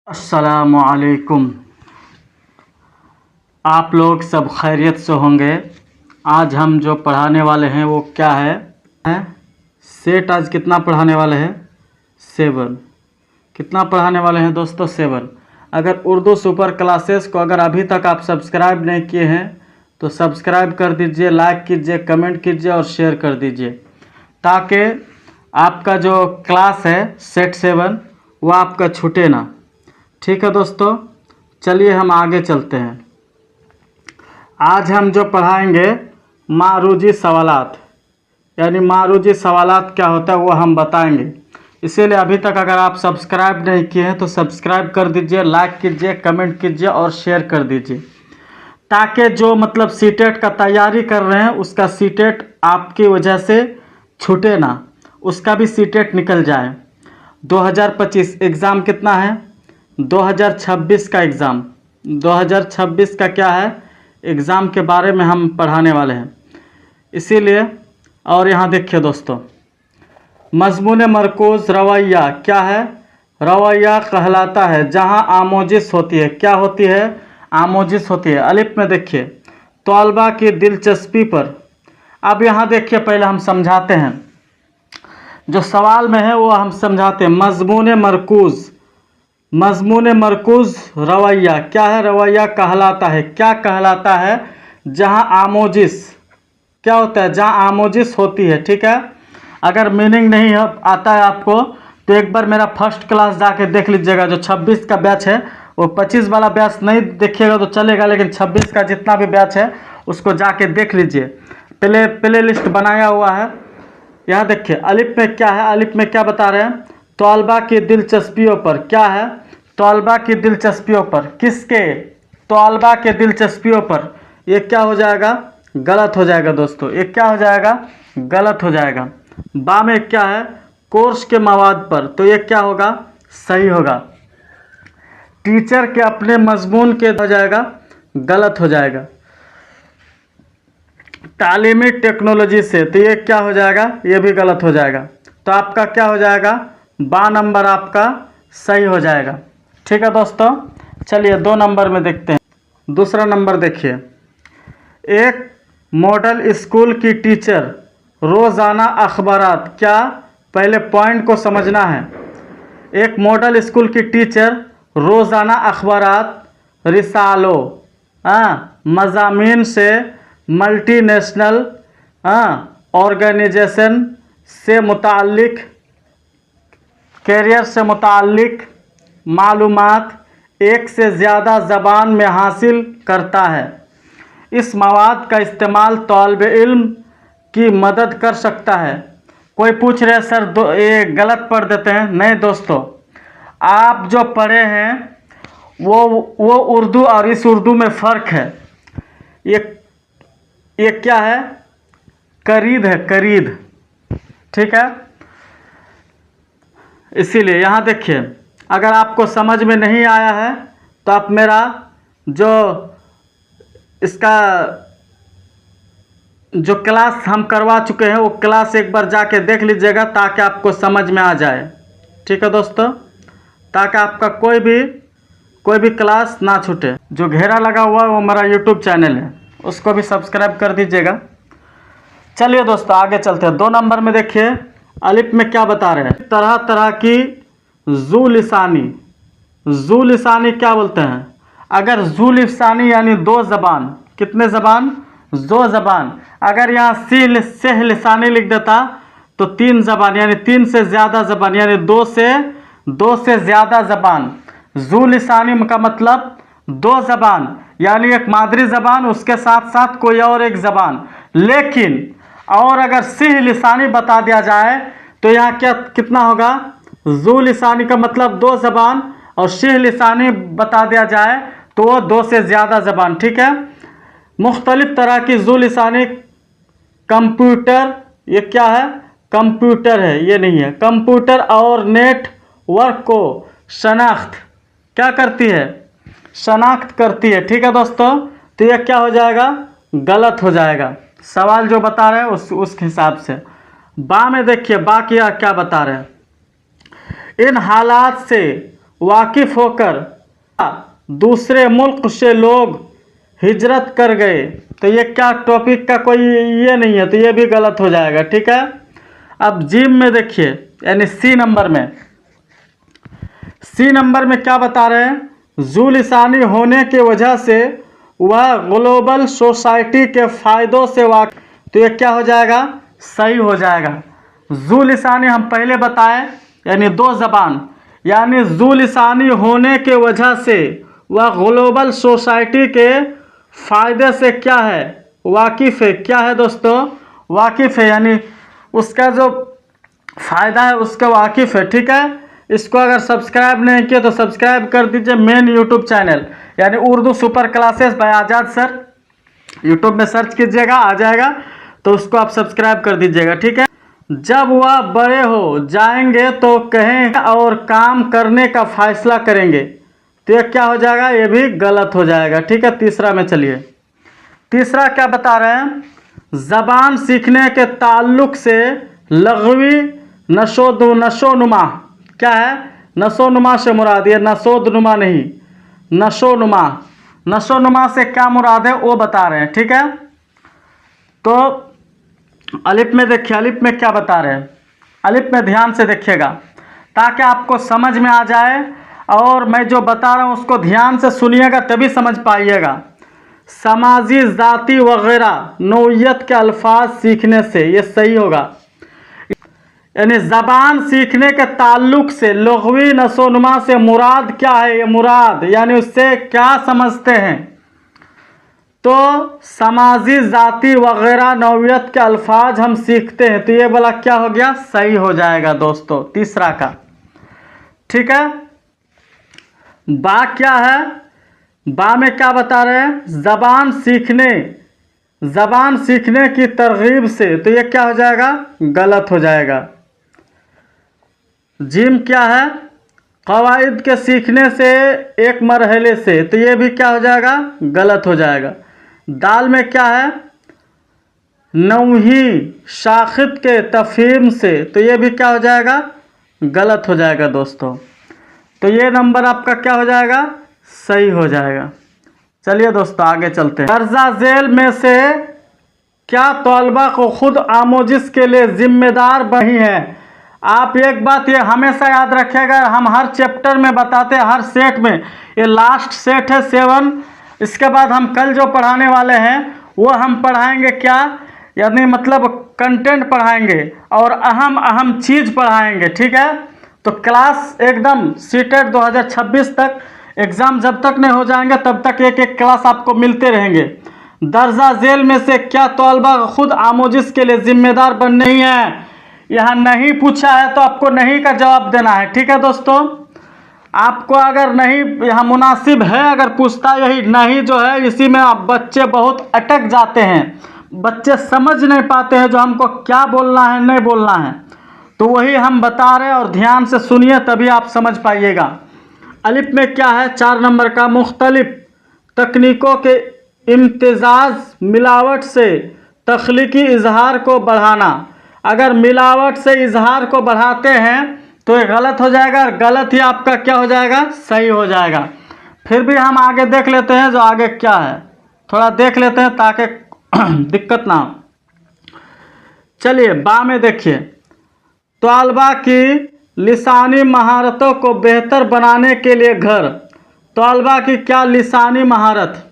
अस्सलामुअलैकुम। आप लोग सब खैरियत से होंगे। आज हम जो पढ़ाने वाले हैं वो क्या है सेट। आज कितना पढ़ाने वाले हैं? 7। कितना पढ़ाने वाले हैं दोस्तों? 7। अगर उर्दू सुपर क्लासेस को अगर अभी तक आप सब्सक्राइब नहीं किए हैं तो सब्सक्राइब कर दीजिए, लाइक कीजिए, कमेंट कीजिए और शेयर कर दीजिए, ताकि आपका जो क्लास है सेट 7 वो आपका छूटे ना। ठीक है दोस्तों, चलिए हम आगे चलते हैं। आज हम जो पढ़ाएंगे मारूजी सवालात, यानी मारूजी सवालात क्या होता है वो हम बताएंगे। इसीलिए अभी तक अगर आप सब्सक्राइब नहीं किए हैं तो सब्सक्राइब कर दीजिए, लाइक कीजिए, कमेंट कीजिए और शेयर कर दीजिए, ताकि जो मतलब सीटेट का तैयारी कर रहे हैं उसका सीटेट आपकी वजह से छूटे ना, उसका भी सीटेट निकल जाए। 2025 एग्ज़ाम कितना है? 2026 का एग्ज़ाम। 2026 का क्या है एग्ज़ाम के बारे में हम पढ़ाने वाले हैं, इसीलिए। और यहाँ देखिए दोस्तों, मज़मून मरकूज़ रवैया क्या है? रवैया कहलाता है जहाँ आमोजिश होती है। क्या होती है? आमोजिश होती है। अलिफ में देखिए तलबा की दिलचस्पी पर। अब यहाँ देखिए, पहले हम समझाते हैं, जो सवाल में है वो हम समझाते हैं। मज़मून मरकूज़, मज़मून मरकूज़ रवैया क्या है? रवैया कहलाता है, क्या कहलाता है? जहाँ आमोजिश, क्या होता है? जहाँ आमोजिश होती है। ठीक है, अगर मीनिंग नहीं आता है आपको तो एक बार मेरा फर्स्ट क्लास जाके देख लीजिएगा। जो 26 का बैच है वो 25 वाला बैच नहीं देखिएगा तो चलेगा, लेकिन 26 का जितना भी बैच है उसको जाके देख लीजिए। प्ले लिस्ट बनाया हुआ है। यहाँ देखिए अलिफ में क्या है? अलिफ में क्या बता रहे हैं? तलबा की दिलचस्पियों पर। क्या है? तलबा की दिलचस्पियों पर। किसके? तलबा के दिलचस्पियों पर। ये क्या हो जाएगा? गलत हो जाएगा दोस्तों। ये क्या हो जाएगा? गलत हो जाएगा। बा में क्या है? कोर्स के मवाद पर, तो ये क्या होगा? सही होगा। टीचर के अपने मजमून के हो जाएगा, गलत हो जाएगा। तालीमी टेक्नोलॉजी से, तो ये क्या हो जाएगा? ये भी गलत हो जाएगा। तो आपका क्या हो जाएगा? बा नंबर आपका सही हो जाएगा। ठीक है दोस्तों, चलिए 2 नंबर में देखते हैं। दूसरा नंबर देखिए, एक मॉडल स्कूल की टीचर रोज़ाना अखबारात। क्या? पहले पॉइंट को समझना है। एक मॉडल स्कूल की टीचर रोज़ाना अखबारात, रिसालों, मज़ामीन से मल्टीनेशनल ऑर्गेनाइजेशन से मुताल्लिक़, कैरियर से मुताल्लिक़ मालूमात एक से ज़्यादा ज़बान में हासिल करता है। इस मवाद का इस्तेमाल तौलबे इल्म की मदद कर सकता है। कोई पूछ रहे सर ये गलत पढ़ देते हैं। नहीं दोस्तों, आप जो पढ़े हैं वो उर्दू और इस उर्दू में फ़र्क है। ये क्या है? करीद है, करीद। ठीक है, इसीलिए यहाँ देखिए, अगर आपको समझ में नहीं आया है तो आप मेरा जो इसका जो क्लास हम करवा चुके हैं वो क्लास एक बार जाके देख लीजिएगा, ताकि आपको समझ में आ जाए। ठीक है दोस्तों, ताकि आपका कोई भी क्लास ना छूटे। जो घेरा लगा हुआ है वो हमारा यूट्यूब चैनल है, उसको भी सब्सक्राइब कर दीजिएगा। चलिए दोस्तों आगे चलते हैं। 2 नंबर में देखिए, अलिफ में क्या बता रहे हैं? तरह तरह की जू लिसानी। जू लिसानी क्या बोलते हैं? अगर जू लिसानी यानी 2 ज़बान। कितने ज़बान? 2 ज़बान। अगर यहाँ सेह लिसानी लिख देता तो 3 ज़बान, यानी 3 से ज़्यादा ज़बान, यानी 2 से ज़्यादा ज़बान। जू लिसानी का मतलब 2 ज़बान, यानी एक मादरी ज़बान उसके साथ साथ कोई और एक ज़बान। लेकिन और अगर सिह लिसानी बता दिया जाए तो यहाँ कितना होगा? जू लिसानी का मतलब 2 ज़बान, और सिह लिसानी बता दिया जाए तो वो 2 से ज़्यादा ज़बान। ठीक है, मुख्तलिफ तरह की जू लिसानी। कंप्यूटर, ये क्या है? कंप्यूटर है, ये नहीं है। कंप्यूटर और नेटवर्क को शनाख्त क्या करती है? शनाख्त करती है। ठीक है दोस्तों, तो ये क्या हो जाएगा? गलत हो जाएगा। सवाल जो बता रहे हैं उस हिसाब से। बा में देखिए, बा क्या बता रहे हैं? इन हालात से वाकिफ होकर दूसरे मुल्क से लोग हिजरत कर गए। तो ये क्या टॉपिक का कोई ये नहीं है, तो ये भी गलत हो जाएगा। ठीक है। अब जिम में देखिए, यानी सी नंबर में, सी नंबर में क्या बता रहे हैं, ज़ू लिसानी होने की वजह से वह ग्लोबल सोसाइटी के फ़ायदों से वाकिफ। तो ये क्या हो जाएगा, सही हो जाएगा। ज़ू लिसानी हम पहले बताएं, यानी दो ज़बान, यानी ज़ू लिसानी होने के वजह से वह ग्लोबल सोसाइटी के फ़ायदे से क्या है, वाकिफ़ है। क्या है दोस्तों, वाकिफ़ है, यानी उसका जो फ़ायदा है उसका वाकिफ़ है। ठीक है। इसको अगर सब्सक्राइब नहीं किया तो सब्सक्राइब कर दीजिए मेन यूट्यूब चैनल, यानी उर्दू सुपर क्लासेस बाय आज़ाद सर। यूट्यूब में सर्च कीजिएगा, आ जाएगा, तो उसको आप सब्सक्राइब कर दीजिएगा। ठीक है। जब वह बड़े हो जाएंगे तो कहें और काम करने का फैसला करेंगे। तो ये क्या हो जाएगा, ये भी गलत हो जाएगा। ठीक है। तीसरा में चलिए, तीसरा क्या बता रहे हैं, ज़बान सीखने के ताल्लुक से लग़वी नशोनुमा। क्या है, नशोनुमा से मुराद, ये नशोनुमा नहीं, नशोनुमा। नशोनुमा से क्या मुराद है वो बता रहे हैं। ठीक है। तो अलिफ में देखिए, अलिफ में क्या बता रहे हैं, अलिफ में ध्यान से देखिएगा ताकि आपको समझ में आ जाए, और मैं जो बता रहा हूँ उसको ध्यान से सुनिएगा तभी समझ पाइएगा। समाजी, ज़ाती वगैरह नौइयत के अल्फाज सीखने से, ये सही होगा। यानी ज़बान सीखने के ताल्लुक से लग़वी नशोनुमा से मुराद क्या है, ये मुराद यानी उससे क्या समझते हैं, तो समाजी, ज़ाती वगैरह नौइयत के अल्फाज हम सीखते हैं। तो ये वाला क्या हो गया, सही हो जाएगा दोस्तों, तीसरा का। ठीक है। बा क्या है, बा में क्या बता रहे हैं, ज़बान सीखने की तरगीब से। तो ये क्या हो जाएगा, गलत हो जाएगा। जिम क्या है, क़वाइद के सीखने से, एक मरहले से। तो ये भी क्या हो जाएगा, गलत हो जाएगा। दाल में क्या है, नौही शाखित के तफ़हीम से। तो ये भी क्या हो जाएगा, गलत हो जाएगा दोस्तों। तो ये नंबर आपका क्या हो जाएगा, सही हो जाएगा। चलिए दोस्तों आगे चलते हैं। दर्जा झेल में से क्या तलबा को खुद आमोजिश के लिए जिम्मेदार बनी है। आप एक बात ये हमेशा याद रखिएगा, हम हर चैप्टर में बताते हैं, हर सेट में, ये लास्ट सेट है 7। इसके बाद हम कल जो पढ़ाने वाले हैं वो हम पढ़ाएंगे क्या, यानी मतलब कंटेंट पढ़ाएंगे और अहम चीज़ पढ़ाएंगे। ठीक है। तो क्लास एकदम सीटेट 2026 तक, एग्ज़ाम जब तक नहीं हो जाएंगे तब तक एक एक क्लास आपको मिलते रहेंगे। दर्जा झेल में से क्या तलबा खुद आमोजिश के लिए जिम्मेदार बन नहीं है, यहाँ नहीं पूछा है तो आपको नहीं का जवाब देना है। ठीक है दोस्तों। आपको अगर नहीं यहाँ मुनासिब है, अगर पूछता यही नहीं जो है, इसी में आप बच्चे बहुत अटक जाते हैं, बच्चे समझ नहीं पाते हैं जो हमको क्या बोलना है नहीं बोलना है। तो वही हम बता रहे हैं, और ध्यान से सुनिए तभी आप समझ पाइएगा। अलिफ में क्या है, 4 नंबर का, मुख्तलिफ तकनीकों के इम्तिजाज मिलावट से तख्लीकी इजहार को बढ़ाना। अगर मिलावट से इजहार को बढ़ाते हैं तो ये गलत हो जाएगा, और गलत ही आपका क्या हो जाएगा, सही हो जाएगा। फिर भी हम आगे देख लेते हैं जो आगे क्या है, थोड़ा देख लेते हैं ताकि दिक्कत ना हो। चलिए बा में देखिए, तलबा की लिसानी महारतों को बेहतर बनाने के लिए घर। तलबा की क्या लिसानी महारत,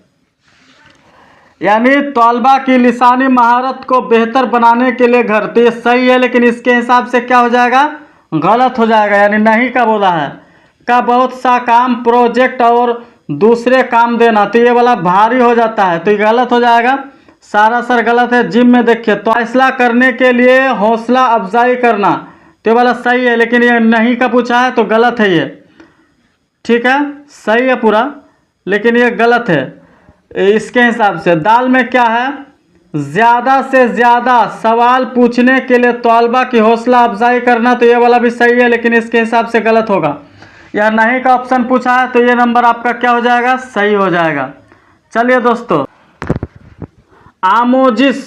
यानी तलबा की लिसानी महारत को बेहतर बनाने के लिए घर। तो ये सही है, लेकिन इसके हिसाब से क्या हो जाएगा, गलत हो जाएगा। यानी नहीं का बोला है, का बहुत सा काम, प्रोजेक्ट और दूसरे काम देना। तो ये वाला भारी हो जाता है, तो ये गलत हो जाएगा, सारा सर गलत है। जिम में देखिए, तो फैसला करने के लिए हौसला अफजाई करना। तो ये वाला सही है, लेकिन ये नहीं का पूछा है तो गलत है ये। ठीक है, सही है पूरा, लेकिन ये गलत है इसके हिसाब से। दाल में क्या है, ज़्यादा से ज़्यादा सवाल पूछने के लिए तलबा की हौसला अफजाई करना। तो ये वाला भी सही है, लेकिन इसके हिसाब से गलत होगा। या नहीं का ऑप्शन पूछा है तो ये नंबर आपका क्या हो जाएगा, सही हो जाएगा। चलिए दोस्तों, आमोजिश,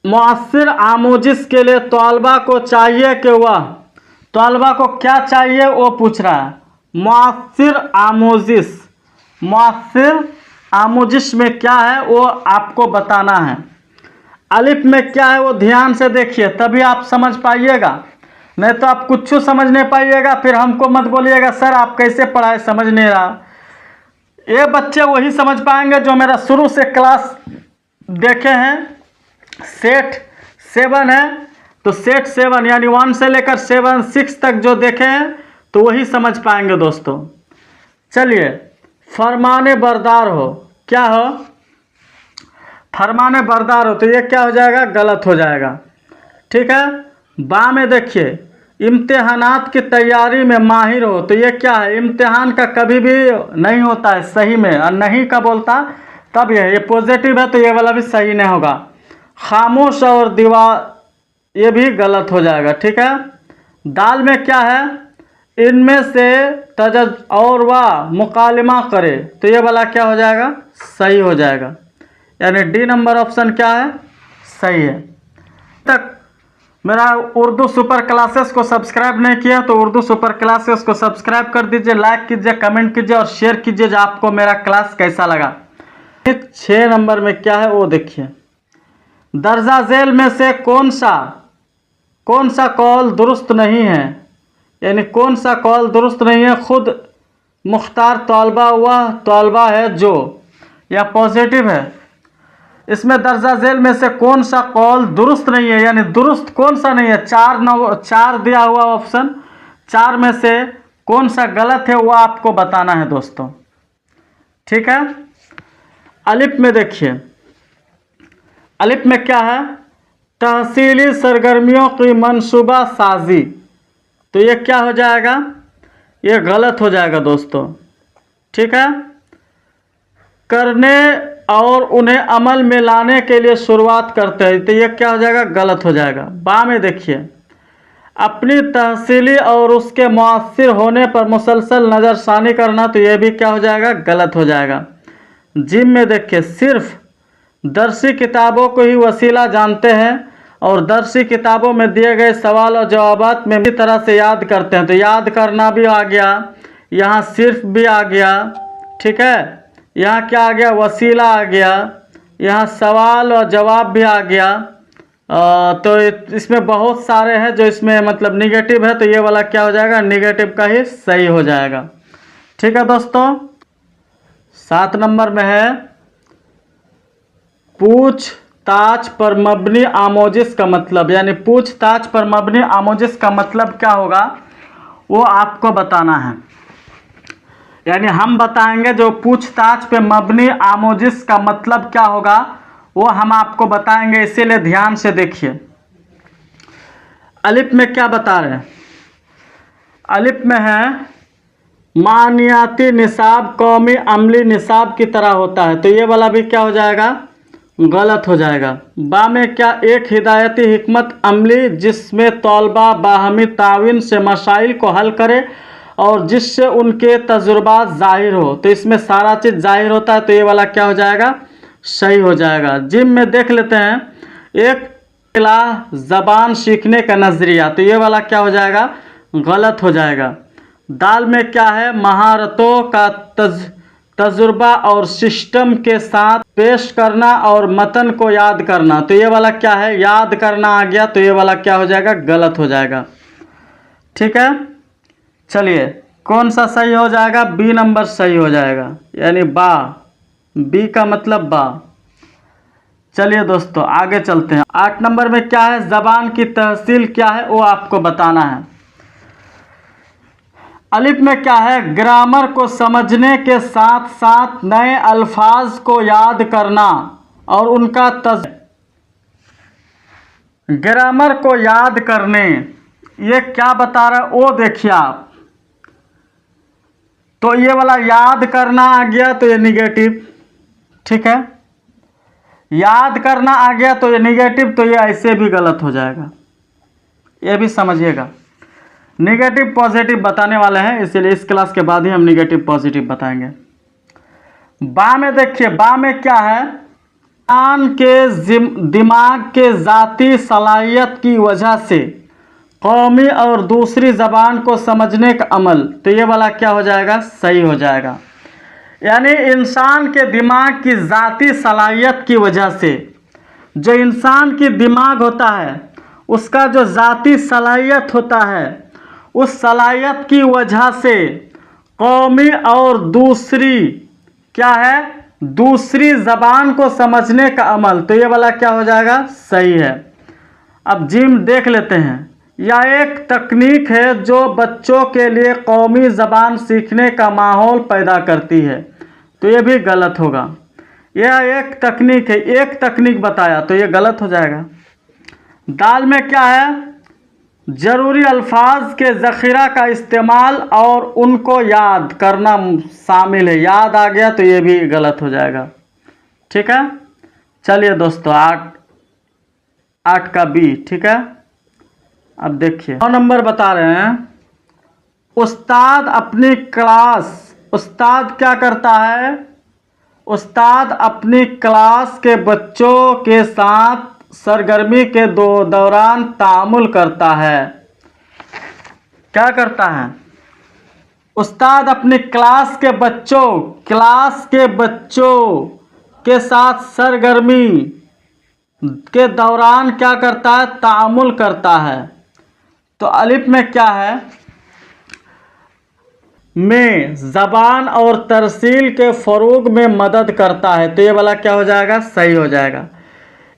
मुअस्सिर आमोजिश के लिए तलबा को चाहिए कि वह, तलबा को क्या चाहिए वो पूछ रहा है। मुअस्सिर आमोजिस, मुअस्सिर आमोजिस में क्या है वो आपको बताना है। अलिफ में क्या है वो ध्यान से देखिए, तभी आप समझ पाइएगा, नहीं तो आप कुछ समझ नहीं पाइएगा, फिर हमको मत बोलिएगा सर आप कैसे पढ़ाए समझ नहीं रहा। ये बच्चे वही समझ पाएंगे जो मेरा शुरू से क्लास देखे हैं। सेट 7 है तो सेट 7 यानी 1 से लेकर 7 6 तक जो देखे हैं तो वही समझ पाएंगे दोस्तों। चलिए, फरमाने बरदार हो, क्या हो, फरमाने बरदार हो, तो ये क्या हो जाएगा, गलत हो जाएगा। ठीक है। बा में देखिए, इम्तिहानात की तैयारी में माहिर हो, तो ये क्या है, इम्तिहान का कभी भी नहीं होता है सही में, और नहीं का बोलता तब ये पॉजिटिव है तो ये वाला भी सही नहीं होगा। खामोश और दीवार, ये भी गलत हो जाएगा। ठीक है। दाल में क्या है, इनमें से तजद और वाह मुकालमा करे, तो ये वाला क्या हो जाएगा, सही हो जाएगा, यानी डी नंबर ऑप्शन क्या है, सही है। तक मेरा उर्दू सुपर क्लासेस को सब्सक्राइब नहीं किया तो उर्दू सुपर क्लासेस को सब्सक्राइब कर दीजिए, लाइक कीजिए, कमेंट कीजिए और शेयर कीजिए जो आपको मेरा क्लास कैसा लगा। 6 नंबर में क्या है वो देखिए, दर्जा झेल में से कौन सा कौल दुरुस्त नहीं है, यानी कौन सा कौल दुरुस्त नहीं है, खुद मुख्तार तलबा वह तलबा है जो, या पॉजिटिव है। इसमें दर्जा झेल में से कौन सा कौल दुरुस्त नहीं है, यानी दुरुस्त कौन सा नहीं है, 4 दिया हुआ ऑप्शन, 4 में से कौन सा गलत है वो आपको बताना है दोस्तों। ठीक है। अलिफ में देखिए, अलिफ में क्या है, तहसीली सरगर्मियों की मंसूबा साजी, तो ये क्या हो जाएगा, ये गलत हो जाएगा दोस्तों। ठीक है। करने और उन्हें अमल में लाने के लिए शुरुआत करते हैं, तो ये क्या हो जाएगा, गलत हो जाएगा। बा में देखिए, अपनी तहसीली और उसके मुअस्सिर होने पर मुसलसल नज़रसानी करना, तो ये भी क्या हो जाएगा, गलत हो जाएगा। जिम में देखिए, सिर्फ दरसी किताबों को ही वसीला जानते हैं और दरसी किताबों में दिए गए सवाल और जवाबात में इसी तरह से याद करते हैं, तो याद करना भी आ गया, यहाँ सिर्फ भी आ गया। ठीक है। यहाँ क्या आ गया, वसीला आ गया, यहाँ सवाल और जवाब भी आ गया। तो इसमें बहुत सारे हैं जो इसमें मतलब निगेटिव है, तो ये वाला क्या हो जाएगा, निगेटिव का ही सही हो जाएगा। ठीक है दोस्तों। 7 नंबर में है, पूछताछ पर मबनी आमोजिस का मतलब, यानी पूछताछ पर मबनी आमोजिस का मतलब क्या होगा वो आपको बताना है, यानी हम बताएंगे जो पूछताछ पे मबनी आमोजिस का मतलब क्या होगा वो हम आपको बताएंगे, इसीलिए ध्यान से देखिए। अलिफ में क्या बता रहे हैं, अलिफ में है मानियाती निसाब कौमी अमली निसाब की तरह होता है, तो ये वाला भी क्या हो जाएगा, गलत हो जाएगा। बा में क्या, एक हिदायती हिकमत अमली जिसमें तलबा बाहमी तावीन से मसाइल को हल करे और जिससे उनके तजुर्बात जाहिर हो, तो इसमें सारा चीज़ जाहिर होता है, तो ये वाला क्या हो जाएगा, सही हो जाएगा। जिम में देख लेते हैं, एक ज़बान सीखने का नज़रिया, तो ये वाला क्या हो जाएगा, गलत हो जाएगा। दाल में क्या है, महारतों का तजुर्बा और सिस्टम के साथ पेश करना और मतन को याद करना, तो ये वाला क्या है, याद करना आ गया, तो ये वाला क्या हो जाएगा, गलत हो जाएगा। ठीक है। चलिए, कौन सा सही हो जाएगा, बी नंबर सही हो जाएगा, यानी बा, बी का मतलब बा। चलिए दोस्तों आगे चलते हैं। 8 नंबर में क्या है, ज़बान की तहसील क्या है वो आपको बताना है। अलिफ में क्या है, ग्रामर को समझने के साथ साथ नए अल्फाज को याद करना और उनका ग्रामर को याद करने, ये क्या बता रहा है वो देखिए आप, तो ये वाला याद करना आ गया तो ये निगेटिव। ठीक है। याद करना आ गया तो ये निगेटिव, तो ये ऐसे भी गलत हो जाएगा, ये भी समझिएगा। निगेटिव पॉजिटिव बताने वाले हैं, इसीलिए इस क्लास के बाद ही हम निगेटिव पॉजिटिव बताएंगे। बा में देखिए, बा में क्या है, इंसान के दिमाग के ज़ाती सलाहियत की वजह से कौमी और दूसरी ज़बान को समझने का अमल, तो ये वाला क्या हो जाएगा, सही हो जाएगा। यानी इंसान के दिमाग की ज़ाती सलाहियत की वजह से, जो इंसान की दिमाग होता है उसका जो ज़ाती सलाहियत होता है, उस सलाहियत की वजह से कौमी और दूसरी क्या है, दूसरी ज़बान को समझने का अमल, तो ये वाला क्या हो जाएगा, सही है। अब जिम देख लेते हैं। यह एक तकनीक है जो बच्चों के लिए कौमी ज़बान सीखने का माहौल पैदा करती है, तो ये भी गलत होगा। यह एक तकनीक है, एक तकनीक बताया, तो ये गलत हो जाएगा। दाल में क्या है, ज़रूरी अल्फाज के ज़ख़ीरा का इस्तेमाल और उनको याद करना शामिल है। याद आ गया तो ये भी गलत हो जाएगा। ठीक है, चलिए दोस्तों, 8 का बी। ठीक है, अब देखिए 9 नंबर बता रहे हैं। उस्ताद अपनी क्लास, उस्ताद क्या करता है, उस्ताद अपनी क्लास के बच्चों के साथ सरगर्मी के दौरान तामुल करता है। क्या करता है, उस्ताद अपनी क्लास के बच्चों के साथ सरगर्मी के दौरान क्या करता है, तामुल करता है। तो अलिफ में क्या है, में ज़बान और तरसील के फ़रोग़ में मदद करता है, तो ये वाला क्या हो जाएगा, सही हो जाएगा।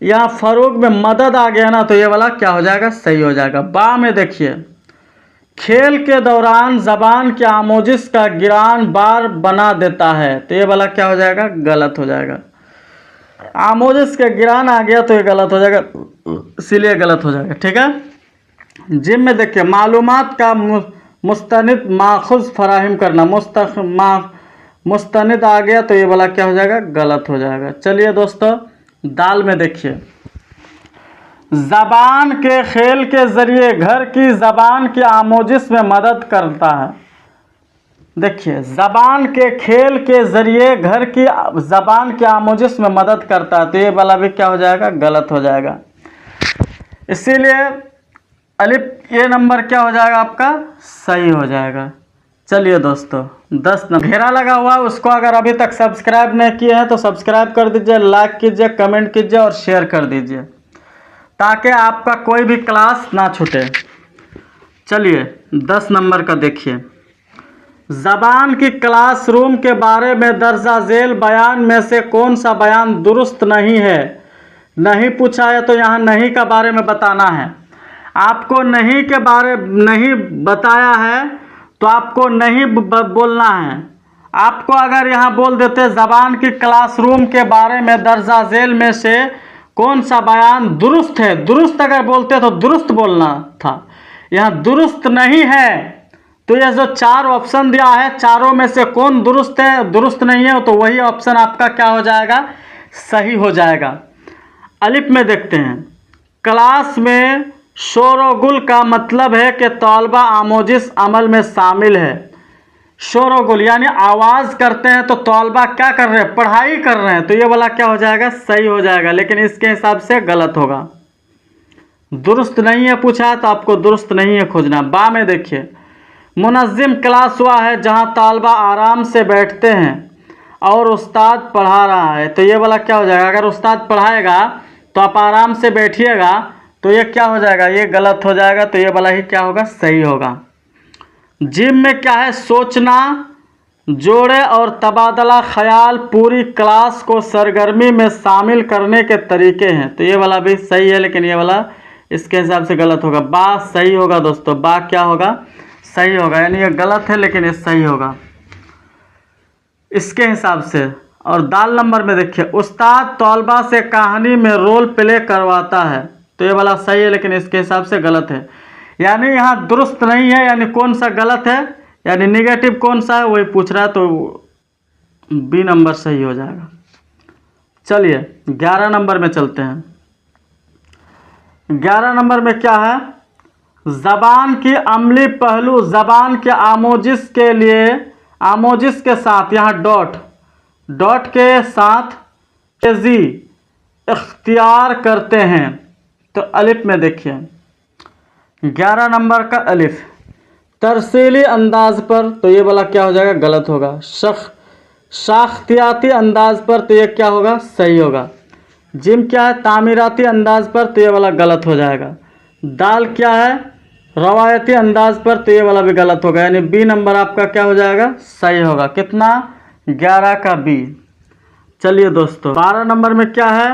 यहाँ फ़रोग़ में मदद आ गया ना, तो ये वाला क्या हो जाएगा, सही हो जाएगा। बा में देखिए, खेल के दौरान ज़बान की आमोजिश का गिरान बार बना देता है, तो ये वाला क्या हो जाएगा, गलत हो जाएगा। आमोजिश के गिरान आ गया तो ये गलत हो जाएगा, इसीलिए गलत हो जाएगा। ठीक है, जिम में देखिए, मालूमात का मुस्तनिद माखुज़ फराहम करना, मुस्तनिद आ गया तो ये वाला क्या हो जाएगा, गलत हो जाएगा। चलिए दोस्तों, दाल में देखिए, ज़बान के खेल के ज़रिए घर की ज़बान की आमोजिश में मदद करता है। देखिए, ज़बान के खेल के ज़रिए घर की ज़बान की आमोजिश में मदद करता है, तो ये वाला भी क्या हो जाएगा, गलत हो जाएगा। इसीलिए अलिफ, ये नंबर क्या हो जाएगा आपका, सही हो जाएगा। चलिए दोस्तों, 10 नंबर घेरा लगा हुआ, उसको अगर अभी तक सब्सक्राइब नहीं किए हैं तो सब्सक्राइब कर दीजिए, लाइक कीजिए, कमेंट कीजिए और शेयर कर दीजिए, ताकि आपका कोई भी क्लास ना छूटे। चलिए 10 नंबर का देखिए, ज़बान की क्लासरूम के बारे में दर्जा झेल बयान में से कौन सा बयान दुरुस्त नहीं है। नहीं पूछा है तो यहाँ नहीं का बारे में बताना है। आपको नहीं के बारे नहीं बताया है तो आपको नहीं बोलना है। आपको अगर यहाँ बोल देते ज़बान की क्लासरूम के बारे में दर्जा झेल में से कौन सा बयान दुरुस्त है, दुरुस्त अगर बोलते तो दुरुस्त बोलना था। यहाँ दुरुस्त नहीं है, तो ये जो 4 ऑप्शन दिया है, चारों में से कौन दुरुस्त है, दुरुस्त नहीं है, तो वही ऑप्शन आपका क्या हो जाएगा, सही हो जाएगा। अलिफ में देखते हैं, क्लास में शोरगुल का मतलब है कि तलबा आमोजिश अमल में शामिल है। शोरगुल यानी आवाज़ करते हैं, तो तलबा क्या कर रहे हैं, पढ़ाई कर रहे हैं, तो ये वाला क्या हो जाएगा, सही हो जाएगा, लेकिन इसके हिसाब से गलत होगा। दुरुस्त नहीं है पूछा है तो आपको दुरुस्त नहीं है खोजना। बा में देखिए, मुनज़्ज़िम क्लास हुआ है जहां तलबा आराम से बैठते हैं और उस्ताद पढ़ा रहा है, तो ये वाला क्या हो जाएगा, अगर उस्ताद पढ़ाएगा तो आप आराम से बैठिएगा, तो ये क्या हो जाएगा, ये गलत हो जाएगा, तो ये वाला ही क्या होगा, सही होगा। जिम में क्या है, सोचना, जोड़े और तबादला ख्याल पूरी क्लास को सरगर्मी में शामिल करने के तरीके हैं, तो ये वाला भी सही है, लेकिन ये वाला इसके हिसाब से गलत होगा। बा सही होगा दोस्तों, बा क्या होगा, सही होगा, यानी ये गलत है लेकिन ये सही होगा इसके हिसाब से। और दाल नंबर में देखिए, उस्ताद तलबा से कहानी में रोल प्ले करवाता है, तो ये वाला सही है, लेकिन इसके हिसाब से गलत है। यानी यहाँ दुरुस्त नहीं है, यानी कौन सा गलत है, यानी निगेटिव कौन सा है वही पूछ रहा है, तो बी नंबर सही हो जाएगा। चलिए 11 नंबर में चलते हैं। 11 नंबर में क्या है, ज़बान की अमली पहलू ज़बान के आमोजिश के लिए, आमोजिश के साथ यहाँ डॉट के साथ तेजी इख्तियार करते हैं, तो अलिफ में देखिए, 11 नंबर का अलिफ। तरसीली अंदाज पर, तो ये वाला क्या हो जाएगा? गलत होगा। शाख्तियाती अंदाज पर, तो ये क्या होगा? सही होगा। जिम क्या है? तामीराती अंदाज पर, तो ये वाला गलत हो जाएगा। दाल क्या है? रवायती अंदाज पर, तो ये वाला भी गलत होगा। यानी बी नंबर आपका क्या हो जाएगा? सही होगा। कितना? 11 का बी। चलिए दोस्तों, 12 नंबर में क्या है?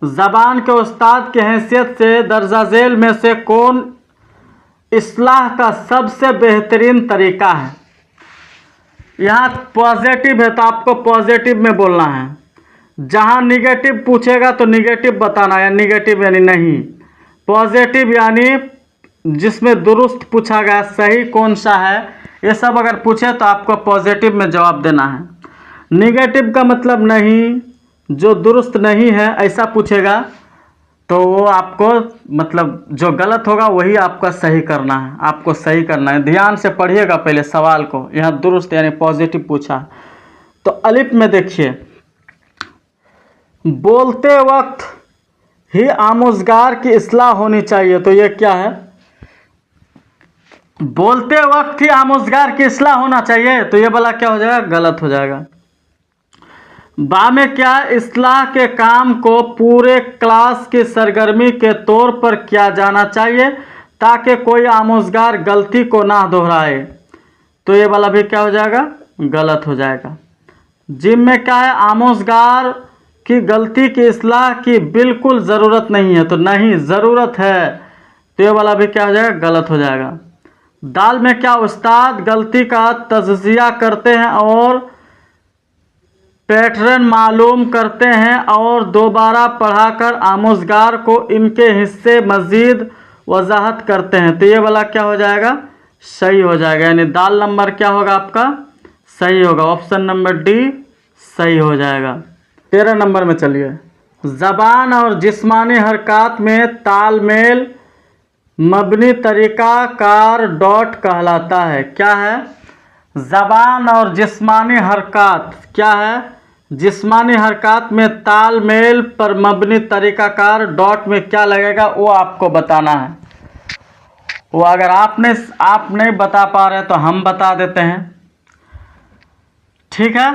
ज़बान के उस्ताद की हैसियत से दर्जा झेल में से कौन इस्लाह का सबसे बेहतरीन तरीका है? यहाँ पॉजिटिव है तो आपको पॉजिटिव में बोलना है। जहाँ निगेटिव पूछेगा तो निगेटिव बताना है, या निगेटिव यानी नहीं। पॉजिटिव यानी जिसमें दुरुस्त पूछा गया, सही कौन सा है, ये सब अगर पूछे तो आपको पॉजिटिव में जवाब देना है। निगेटिव का मतलब नहीं, जो दुरुस्त नहीं है ऐसा पूछेगा तो वो आपको मतलब जो गलत होगा वही आपका सही करना है। आपको सही करना है। ध्यान से पढ़िएगा पहले सवाल को। यहाँ दुरुस्त यानी पॉजिटिव पूछा। तो अलिफ में देखिए, बोलते वक्त ही आमुज़गार की इस्लाह होनी चाहिए, तो ये क्या है? बोलते वक्त ही आमुज़गार की इस्लाह होना चाहिए, तो ये वाला क्या हो जाएगा? गलत हो जाएगा। बा में क्या? इस्लाह के काम को पूरे क्लास की सरगर्मी के तौर पर किया जाना चाहिए ताकि कोई आमुज़गार गलती को ना दोहराए, तो ये वाला भी क्या हो जाएगा? गलत हो जाएगा। जिम में क्या है? आमुज़गार की गलती की इस्लाह की बिल्कुल ज़रूरत नहीं है, तो नहीं, ज़रूरत है, तो ये वाला भी क्या हो जाएगा? गलत हो जाएगा। दाल में क्या? उस्ताद गलती का तज़किया करते हैं और पैटर्न मालूम करते हैं और दोबारा पढ़ाकर आमुज़गार को इनके हिस्से मज़ीद वजाहत करते हैं, तो ये वाला क्या हो जाएगा? सही हो जाएगा। यानी दाल नंबर क्या होगा आपका? सही होगा। ऑप्शन नंबर डी सही हो जाएगा। 13 नंबर में चलिए, ज़बान और जिस्मानी हरकत में तालमेल मबनी तरीक़ाकार डॉट कहलाता है। क्या है? ज़बान और जिस्मानी हरकत क्या है? जिस्मानी हरकत में तालमेल पर मबनी तरीक़ाकार डॉट में क्या लगेगा वो आपको बताना है। वो अगर आप नहीं बता पा रहे तो हम बता देते हैं, ठीक है।